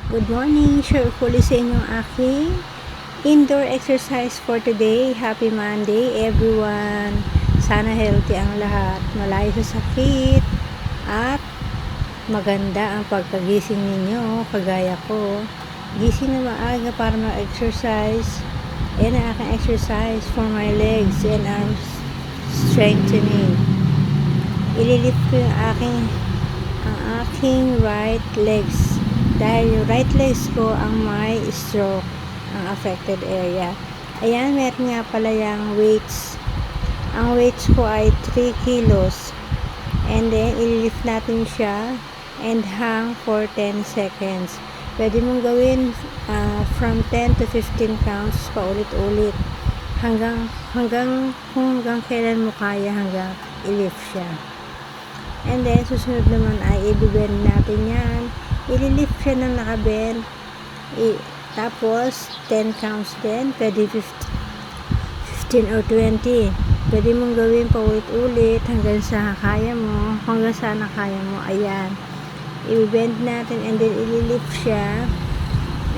Good morning! Share ko ulit sa inyong aking indoor exercise for today. Happy Monday everyone! Sana healthy ang lahat, malayo sa sakit, at maganda ang pagkagising ninyo, kagaya ko. Gising na maaga para mag-exercise. Yan ang aking exercise for my legs and arms strengthening. Ililift ko yung aking right legs. Dahil yung right legs ko ang may stroke, ang affected area. Ayan, meron nga pala yung weights. Ang weights ko ay 3 kilos. And then, ililift natin siya and hang for 10 seconds. Pwede mong gawin from 10 to 15 counts paulit-ulit. Hanggang kailan mo kaya hanggang i-lift siya. And then, susunod naman ay i-bend natin yan. I-lift siya ng nakabend. Tapos, 10 counts din. Pwede 15 or 20. Pwede mong gawin paulit-ulit hanggang sa kaya mo. Hanggang saan kaya mo. Ayan. I-bend natin and then i-lift siya.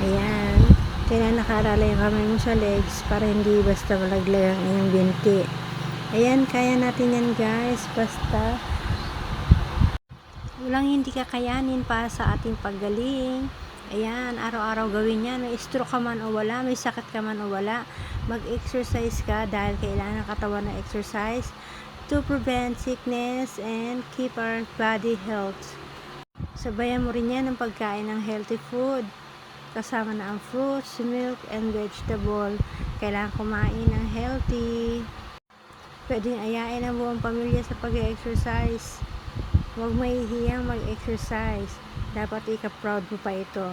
Ayan. Kailangan nakarala yung kamay mo sa legs para hindi basta malaglag ang iyong binti. Ayan. Kaya natin yan guys. Basta walang hindi kakayanin para sa ating paggaling. Ayan, araw-araw gawin yan. May stroke ka man o wala, may sakit ka man o wala, mag-exercise ka dahil kailangan ng katawan ng exercise to prevent sickness and keep our body health. Sabayan mo rin yan ng pagkain ng healthy food. Kasama na ang fruits, milk, and vegetable. Kailangan kumain ng healthy. Pwedeng ayain ang buong pamilya sa pag-exercise. Huwag mahihiyang mag-exercise. Dapat ika-proud mo pa ito.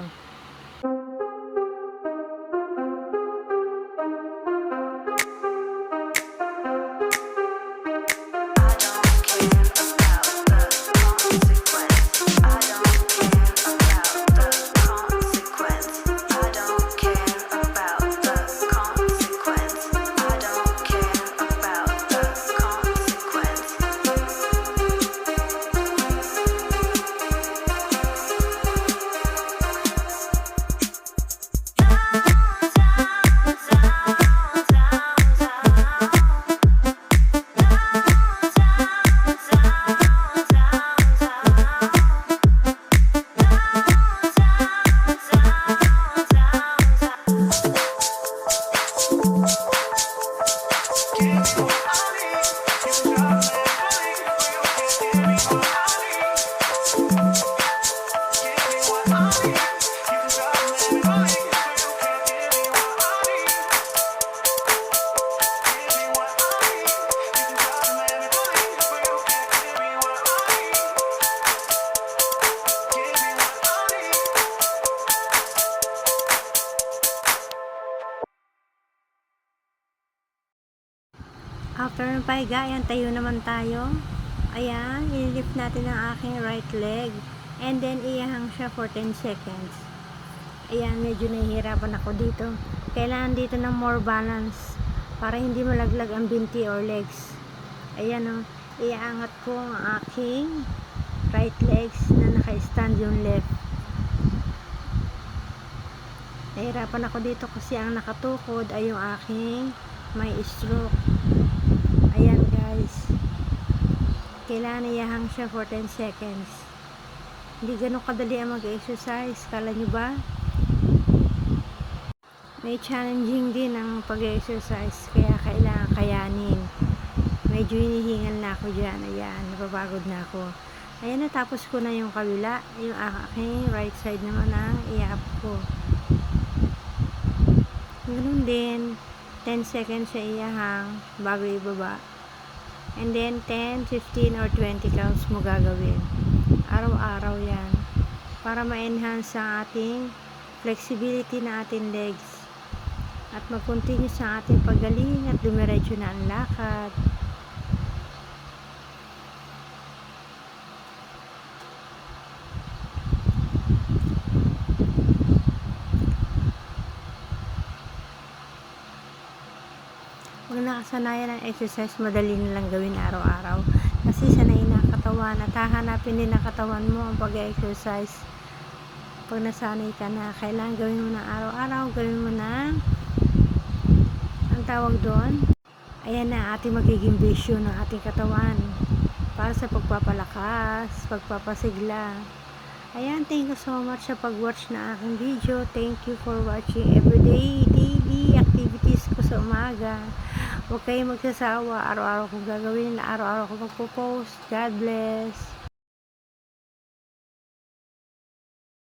After ng pahiga, ayan, tayo naman tayo. Ayan, i-lift natin ang aking right leg. And then, iyahang siya for 10 seconds. Ayan, medyo nahihirapan ako dito. Kailangan dito ng more balance para hindi malaglag ang binti or legs. Ayan o, iaangat ko ang aking right legs na naka-stand yung left. Nahihirapan ako dito kasi ang nakatukod ay yung aking may stroke. Ayan guys, kailangan iyahang siya for 10 seconds. Hindi ganun kadali ang mag-exercise, kala nyo ba? May challenging din ang pag-exercise, kaya kailangan kayanin. Medyo hinihingal na ako dyan. Ayan, napapagod na ako. Ayan, natapos ko na yung kabila. Yung aking right side naman ang i-up ko. Ganun din, 10 seconds siya iyahang bago ibaba. And then 10, 15 or 20 counts mo gagawin. Araw-araw yan. Para ma-enhance ang ating flexibility na ating legs. At mag-continue sa ating paggaling at dumiretso na ang lakad. Pag nakasanayan ng exercise, madali nilang gawin araw-araw. Kasi sanay na katawan at hahanapin din ng katawan mo ang pag-exercise. Pag nasanay ka na, kailangan gawin mo na araw-araw, gawin mo na, ang tawag doon, ayan na ating magiging bisyo ng ating katawan para sa pagpapalakas, pagpapasigla. Ayan, thank you so much sa pag-watch na aking video. Thank you for watching everyday, daily activities ko sa umaga. Huwag kayong magsasawa. Araw-araw kong gagawin, araw-araw ko magpo-post. God bless.